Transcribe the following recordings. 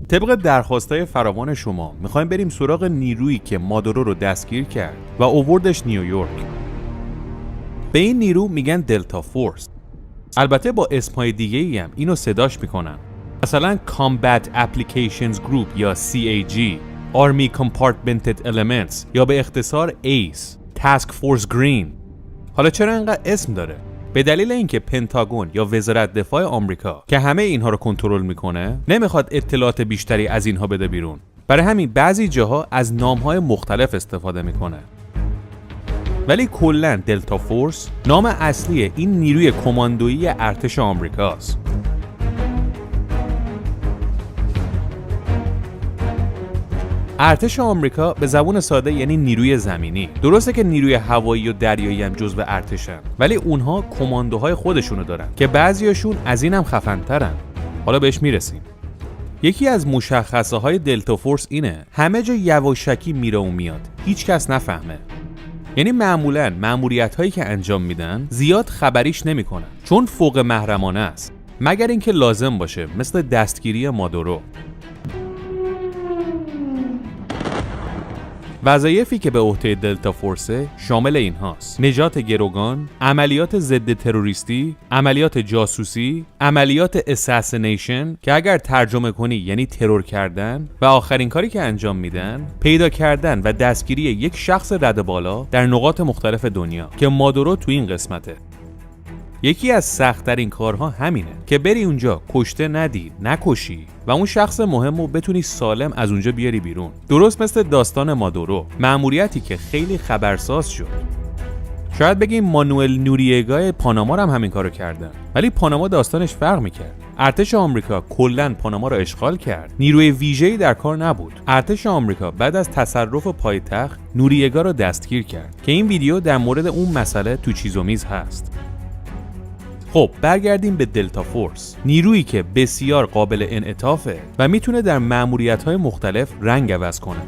طبق درخواستای فراوان شما میخوایم بریم سراغ نیرویی که مادورو رو دستگیر کرد و اووردش نیویورک. به این نیرو میگن دلتا فورس. البته با اسمهای دیگه‌ای هم اینو صداش میکنن، مثلا Combat Applications Group یا CAG، Army Compartmented Elements یا به اختصار ACE، Task Force Green. حالا چرا اینقدر اسم داره؟ به دلیل اینکه پنتاگون یا وزارت دفاع آمریکا که همه اینها رو کنترل میکنه نمیخواد اطلاعات بیشتری از اینها بده بیرون. برای همین بعضی جاها از نامهای مختلف استفاده میکنه. ولی کلاً دلتا فورس نام اصلی این نیروی کماندویی ارتش آمریکاست. ارتش آمریکا به زبون ساده یعنی نیروی زمینی. درسته که نیروی هوایی و دریایی هم جزو ارتشن، ولی اونها کماندوهای خودشونو دارن که بعضیاشون از اینم خفن‌ترن. حالا بهش میرسیم. یکی از مشخصه های دلتا فورس اینه همه جا یواشکی میره و میاد، هیچ کس نفهمه. یعنی معمولاً مأموریت هایی که انجام میدن زیاد خبریش نمیکنن، چون فوق محرمانه است، مگر اینکه لازم باشه، مثل دستگیری مادورو. وظایفی که به عهده دلتا فورس شامل این هاست: نجات گروگان، عملیات ضد تروریستی، عملیات جاسوسی، عملیات اساسینیشن که اگر ترجمه کنی یعنی ترور کردن، و آخرین کاری که انجام میدن پیدا کردن و دستگیری یک شخص رده بالا در نقاط مختلف دنیا که مادورو تو این قسمته. یکی از سخت‌ترین کارها همینه که بری اونجا کشته ندی، نکشی و اون شخص مهم رو بتونی سالم از اونجا بیاری بیرون. درست مثل داستان مادورو، مأموریتی که خیلی خبرساز شد. شاید بگیم مانوئل نوریگا پاناما هم همین کارو کردن، ولی پاناما داستانش فرق میکرد. ارتش آمریکا کلاً پاناما رو اشغال کرد. نیروی ویژه‌ای در کار نبود. ارتش آمریکا بعد از تصرف پایتخت نوریگا رو دستگیر کرد که این ویدیو در مورد اون مسئله تو چیز و میز هست. خب برگردیم به دلتا فورس، نیرویی که بسیار قابل انعطافه و میتونه در مأموریت‌های مختلف رنگ عوض کنه.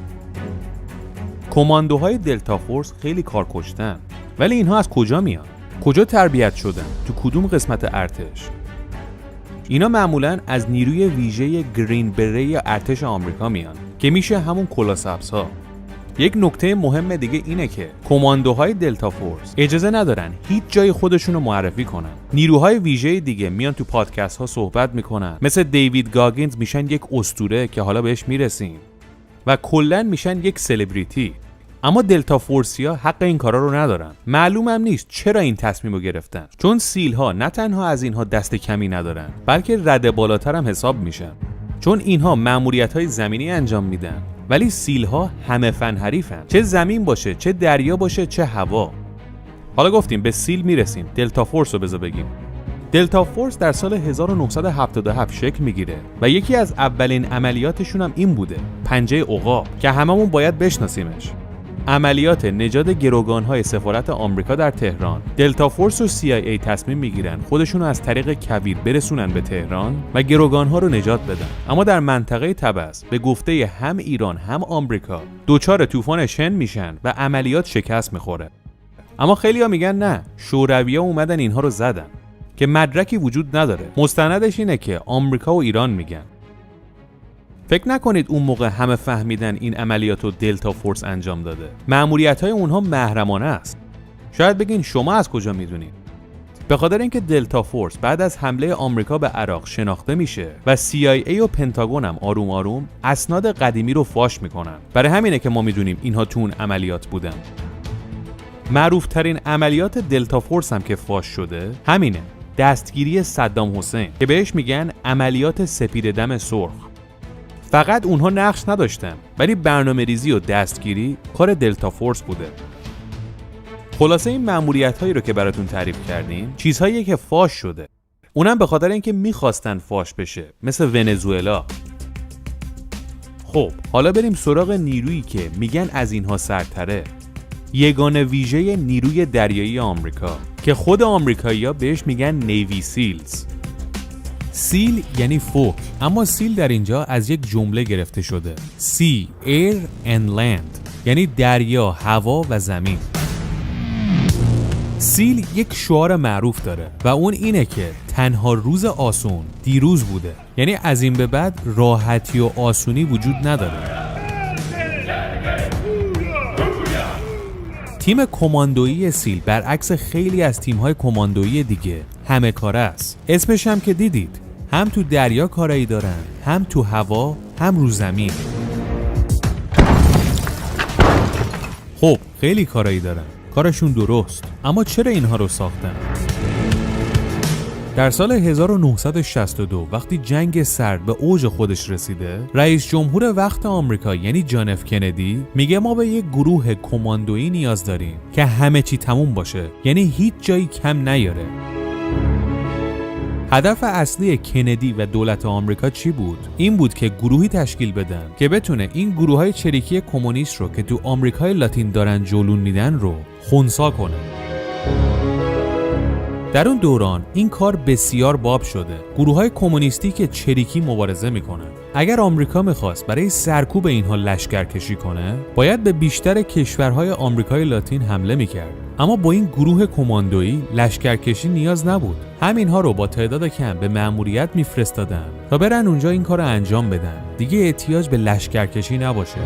کماندوهای دلتا فورس خیلی کارکشتن، ولی اینها از کجا میان؟ کجا تربیت شدن؟ تو کدوم قسمت ارتش؟ اینا معمولاً از نیروی ویژه گرین بره یا ارتش آمریکا میان که میشه همون کلاسبزها. یک نکته مهم دیگه اینه که کماندوهای دلتا فورس اجازه ندارن هیچ جای خودشونو معرفی کنن. نیروهای ویژه دیگه میان تو پادکست ها صحبت میکنن، مثل دیوید گاگینز میشن یک اسطوره که حالا بهش میرسیم و کلاً میشن یک سلبریتی. اما دلتا فورسیا حق این کارا رو ندارن. معلومم نیست چرا این تصمیم رو گرفتن، چون سیل ها نه تنها از اینها دست کمی ندارن، بلکه رده بالاتر هم حساب میشن، چون اینها مأموریت‌های زمینی انجام میدن. ولی سیل ها همه فن حریفن، چه زمین باشه، چه دریا باشه، چه هوا. حالا گفتیم به سیل میرسیم، دلتا فورس رو بذار بگیم. دلتا فورس در سال 1977 شکل میگیره و یکی از اولین عملیاتشون هم این بوده، پنجه عقاب، که هممون باید بشناسیمش. عملیات نجات گروگان‌های سفارت آمریکا در تهران. دلتا فورس و CIA تصمیم میگیرن خودشونو از طریق کویر برسونن به تهران و گروگان‌ها رو نجات بدن. اما در منطقه طبس به گفته هم ایران هم آمریکا دوچار طوفان شن میشن و عملیات شکست میخوره. اما خیلی‌ها میگن نه، شوروی‌ها اومدن اینها رو زدن، که مدرکی وجود نداره. مستندش اینه که آمریکا و ایران میگن. فکر نکنید اون موقع همه فهمیدن این عملیات رو دلتا فورس انجام داده. مأموریت‌های اونها محرمانه است. شاید بگین شما از کجا میدونید؟ به خاطر اینکه دلتا فورس بعد از حمله آمریکا به عراق شناخته میشه و CIA و پنتاگون هم آروم آروم اسناد قدیمی رو فاش میکنن. برای همینه که ما میدونیم اینها تو اون عملیات بودن. معروف ترین عملیات دلتا فورس هم که فاش شده همینه، دستگیری صدام حسین، که بهش میگن عملیات سپید دم سرخ. فقط اونها نقش نداشتن، ولی برنامه‌ریزی و دستگیری کار دلتا فورس بوده. خلاصه این مأموریت‌هایی رو که براتون تعریف کردیم چیزهایی که فاش شده، اونم به خاطر اینکه می‌خواستن فاش بشه، مثل ونزوئلا. خب حالا بریم سراغ نیرویی که میگن از اینها سرتره، یگانه ویژه نیروی دریایی آمریکا که خود آمریکایی‌ها بهش میگن نیوی سیلز. سیل یعنی فوک، اما سیل در اینجا از یک جمله گرفته شده، Sea, Air and Land، یعنی دریا، هوا و زمین. سیل یک شعار معروف داره و اون اینه که تنها روز آسون دیروز بوده. یعنی از این به بعد راحتی و آسونی وجود نداره. تیم کماندویی سیل برعکس خیلی از تیم‌های کماندویی دیگه همه کاره است. اسمش هم که دیدید، هم تو دریا کارایی دارن، هم تو هوا، هم رو زمین. خب خیلی کارایی دارن، کارشون درست، اما چرا اینها رو ساختن؟ در سال 1962 وقتی جنگ سرد به اوج خودش رسیده، رئیس جمهور وقت آمریکا یعنی جان اف کندی میگه ما به یک گروه کماندویی نیاز داریم که همه چی تموم باشه، یعنی هیچ جایی کم نیاره. هدف اصلی کندی و دولت آمریکا چی بود؟ این بود که گروهی تشکیل بدن که بتونه این گروه‌های چریکی کمونیست رو که تو آمریکای لاتین دارن جلون میدن رو خنثی کنه. در اون دوران این کار بسیار باب شده. گروه‌های کمونیستی که چریکی مبارزه میکنن. اگر آمریکا میخواست برای سرکوب اینها لشکرکشی کنه، باید به بیشتر کشورهای آمریکای لاتین حمله میکرد. اما با این گروه کماندویی لشکرکشی نیاز نبود. همینها رو با تعداد کم به مأموریت میفرستادن تا برن اونجا این کار رو انجام بدن. دیگه احتیاج به لشکرکشی نباشه.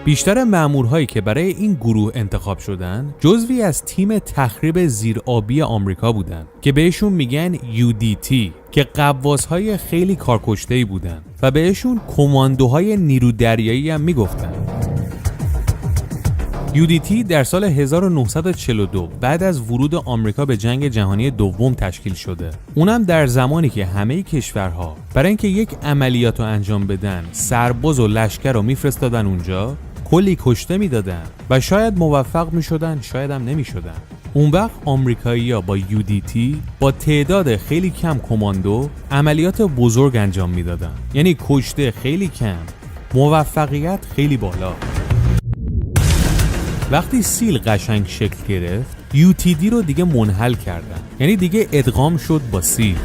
بیشتر مأمورهایی که برای این گروه انتخاب شدن جزوی از تیم تخریب زیرآبی آمریکا بودن که بهشون میگن UDT که غواصهای خیلی کارکشته‌ای بودن و بهشون کماندوهای نیرو دریایی هم میگفتن. UDT در سال 1942 بعد از ورود آمریکا به جنگ جهانی دوم تشکیل شده. اونم در زمانی که همه کشورها برای اینکه یک عملیات رو انجام بدن سرباز و لشکر رو میفرستادن اونجا، کلی کشته میدادن و شاید موفق میشدن، شاید هم نمیشدن. اون وقت آمریکایی‌ها با UDT با تعداد خیلی کم کماندو عملیات بزرگ انجام میدادن. یعنی کشته خیلی کم، موفقیت خیلی بالا. وقتی سیل قشنگ شکل گرفت، UTD رو دیگه منحل کردن. یعنی دیگه ادغام شد با سیل.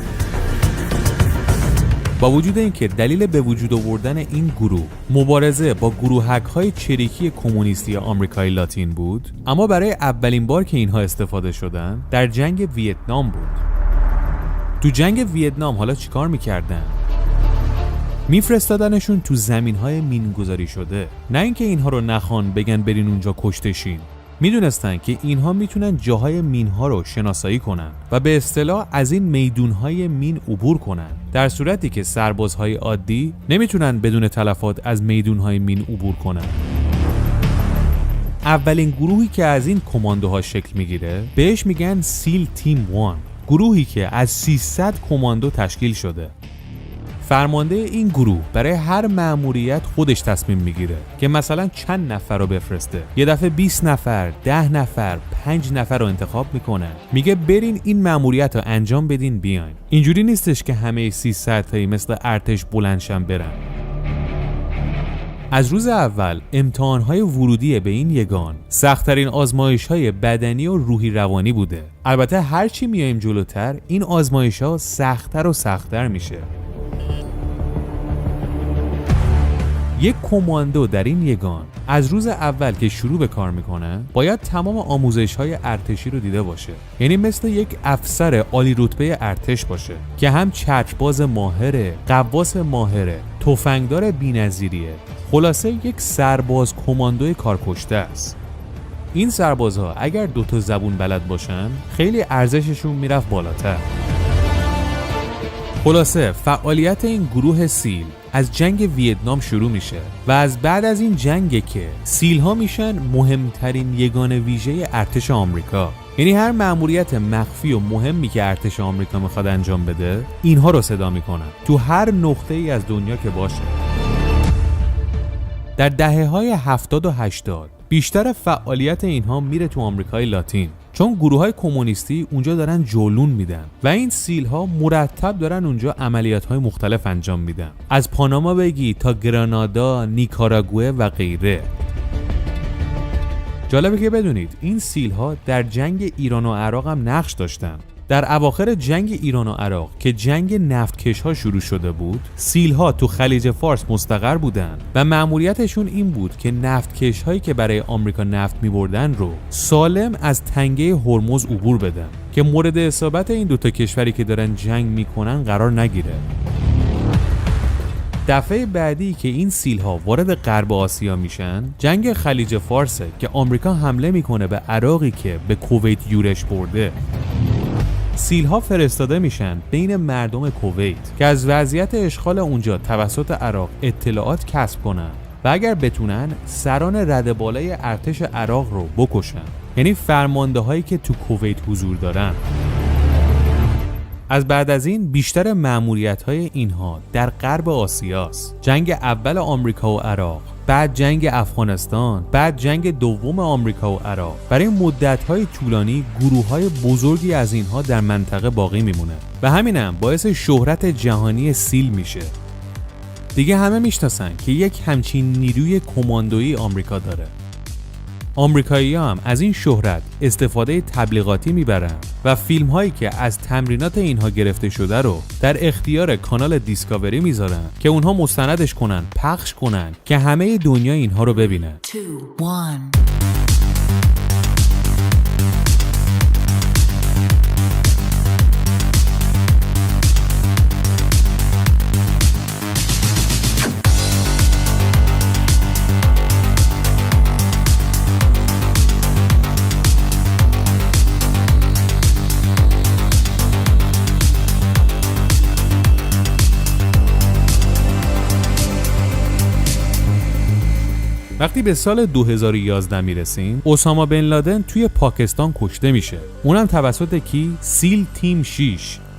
با وجود اینکه دلیل به وجود آوردن این گروه مبارزه با گروهک‌های چریکی کمونیستی آمریکای لاتین بود، اما برای اولین بار که اینها استفاده شدن در جنگ ویتنام بود. تو جنگ ویتنام حالا چیکار می‌کردن؟ میفرستادنشون تو زمین‌های مینگذاری شده. نه اینکه اینها رو نخوان بگن برین اونجا کشته شین. میدونستن که اینها میتونن جاهای مینها رو شناسایی کنن و به اصطلاح از این میدونهای مین عبور کنن، در صورتی که سربازهای عادی نمیتونن بدون تلفات از میدونهای مین عبور کنن. اولین گروهی که از این کماندوها شکل میگیره بهش میگن سیل تیم 1، گروهی که از 300 کماندو تشکیل شده. فرمانده این گروه برای هر مأموریت خودش تصمیم میگیره که مثلا چند نفر رو بفرسته. یه دفعه 20 نفر، 10 نفر، 5 نفر رو انتخاب میکنه. میگه برین این مأموریت رو انجام بدین بیاین. اینجوری نیستش که همه 300 تایی مثل ارتش بلندشن برن. از روز اول امتحانهای ورودی به این یگان سخت‌ترین آزمایش‌های بدنی و روحی روانی بوده. البته هرچی میایم جلوتر این آزمایش‌ها سخت‌تر و سخت‌تر میشه. یک کماندو در این یگان از روز اول که شروع به کار میکنه باید تمام آموزش‌های ارتشی رو دیده باشه. یعنی مثل یک افسر عالی رتبه ارتش باشه که هم چترباز ماهره، غواص ماهره، تفنگدار بی‌نظیریه. خلاصه یک سرباز کماندوی کارکشته است. این سربازها اگر 2 زبون بلد باشن خیلی ارزششون میرفت بالاتر. خلاصه فعالیت این گروه سیل از جنگ ویتنام شروع میشه و از بعد از این جنگ که سیل ها میشن مهمترین یگان ویژه ارتش آمریکا. یعنی هر مأموریت مخفی و مهمی که ارتش آمریکا میخواد انجام بده اینها رو صدا میکنن تو هر نقطه ای از دنیا که باشه. در دهه‌های 70 و 80 بیشتر فعالیت اینها میره تو آمریکای لاتین، چون گروه‌های کمونیستی اونجا دارن جولون میدن و این سیل‌ها مرتب دارن اونجا عملیات‌های مختلف انجام میدن، از پاناما بگی تا گرانادا، نیکاراگوئه و غیره. جالبه که بدونید این سیل‌ها در جنگ ایران و عراق هم نقش داشتن. در اواخر جنگ ایران و عراق که جنگ نفتکش ها شروع شده بود، سیل ها تو خلیج فارس مستقر بودن و مأموریتشون این بود که نفتکش هایی که برای آمریکا نفت می‌بردن رو سالم از تنگه هرمز عبور بدن که مورد اصابت این دوتا کشوری که دارن جنگ میکنن قرار نگیره. دفعه بعدی که این سیل ها وارد غرب آسیا میشن جنگ خلیج فارسه که آمریکا حمله میکنه به عراقی که به کویت یورش برده. سیل ها فرستاده میشن بین مردم کویت که از وضعیت اشغال اونجا توسط عراق اطلاعات کسب کنن و اگر بتونن سران رده بالای ارتش عراق رو بکشن، یعنی فرمانده هایی که تو کویت حضور دارن. از بعد از این بیشتر مأموریت‌های اینها در غرب آسیاست. جنگ اول آمریکا و عراق، بعد جنگ افغانستان، بعد جنگ دوم آمریکا و عراق. برای مدت‌های طولانی گروه‌های بزرگی از اینها در منطقه باقی میمونه و همینم باعث شهرت جهانی سیل میشه. دیگه همه میشناسن که یک همچین نیروی کماندویی آمریکا داره. آمریکایی‌ها هم از این شهرت استفاده تبلیغاتی میبرن و فیلم هایی که از تمرینات اینها گرفته شده رو در اختیار کانال دیسکاوری میذارن که اونها مستندش کنن، پخش کنن که همه دنیا اینها رو ببینن. 2 1 وقتی به سال 2011 میرسیم، اسامه بن لادن توی پاکستان کشته میشه. اونم توسط کی؟ سیل تیم 6،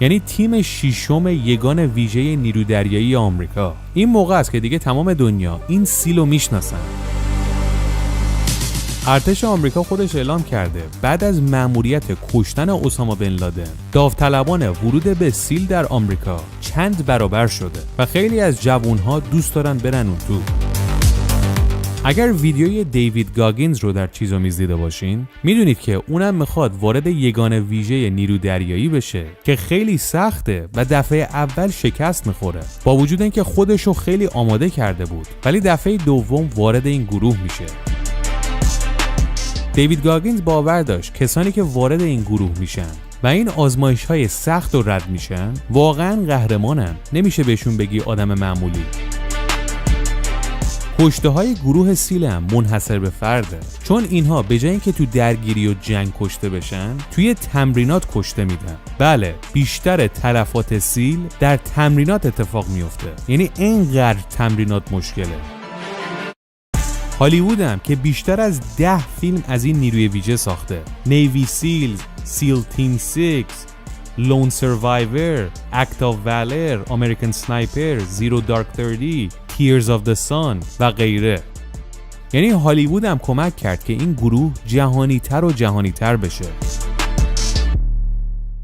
یعنی تیم ششم یگان ویژه نیرو دریایی آمریکا. این موقع است که دیگه تمام دنیا این سیل رو میشناسن. ارتش آمریکا خودش اعلام کرده بعد از مأموریت کشتن اسامه بن لادن، داوطلبان ورود به سیل در آمریکا چند برابر شده و خیلی از جوانها دوست دارن برن اون تو. اگر ویدیوی دیوید گاگینز رو در چیزومیز دیده باشین، میدونید که اونم میخواد وارد یگان ویژه نیرو دریایی بشه که خیلی سخته و دفعه اول شکست میخوره، با وجود اینکه خودشو خیلی آماده کرده بود، ولی دفعه دوم وارد این گروه میشه. دیوید گاگینز باور داشت کسانی که وارد این گروه میشن و این آزمایش‌های سخت رو رد میشن واقعاً قهرمانن، نمیشه بهشون بگی آدم معمولی. کشته های گروه سیل هم منحصر به فرده، چون اینها به جای اینکه تو درگیری و جنگ کشته بشن، توی تمرینات کشته میدن. بله، بیشتر تلفات سیل در تمرینات اتفاق میفته، یعنی اینقدر تمرینات مشکله. هالیوود هم که بیشتر از 10 فیلم از این نیروی ویژه ساخته: نیوی سیلز، سیل تیم 6، لون سروایور، اکت آف والر، امریکن سنایپر، زیرو دارک 30، تیرز آف د سان و غیره. یعنی هالیوود هم کمک کرد که این گروه جهانی تر و جهانی تر بشه.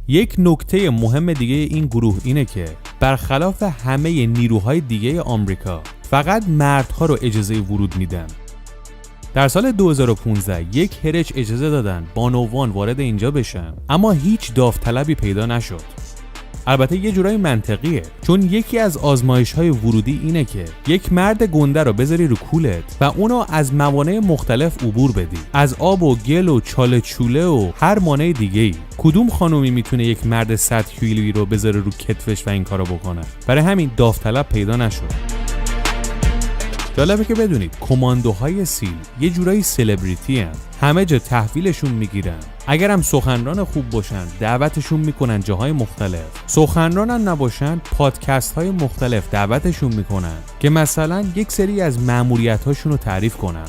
یک نکته مهم دیگه این گروه اینه که برخلاف همه نیروهای دیگه آمریکا فقط مردها رو اجازه ورود میدن. در سال 2015 یک هرچ اجازه دادن بانوان وارد اینجا بشن، اما هیچ داوطلبی پیدا نشد. البته یه جورایی منطقیه، چون یکی از آزمایش‌های ورودی اینه که یک مرد گنده رو بذاری رو کولت و اونو از موانع مختلف عبور بدی، از آب و گل و چاله چوله و هر مانع دیگه‌ای. کدوم خانومی میتونه یک مرد 100 کیلویی رو بذاره رو کتفش و این کارو بکنه؟ برای همین داوطلب پیدا نشد. جالبه که بدونید کماندوهای سیل یه جورایی سلبریتی هن. همه جا تحویلشون میگیرن. اگر هم سخنران خوب باشن دعوتشون میکنن جاهای مختلف. سخنران هم نباشن پادکست های مختلف دعوتشون میکنن که مثلا یک سری از مأموریت هاشون رو تعریف کنن.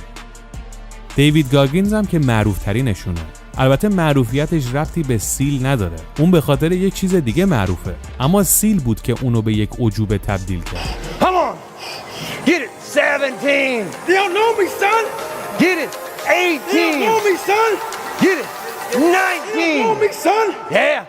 دیوید گاگینز هم که معروف ترینشونه. البته معروفیتش ربطی به سیل نداره، اون به خاطر یک چیز دیگه معروفه، اما سیل بود که اونو به یک عجوبه تبدیل کرد. Get it, 17. You don't know me, son. Get it, 18. You don't know me, son. Get it, 19. You don't know me, son. Yeah.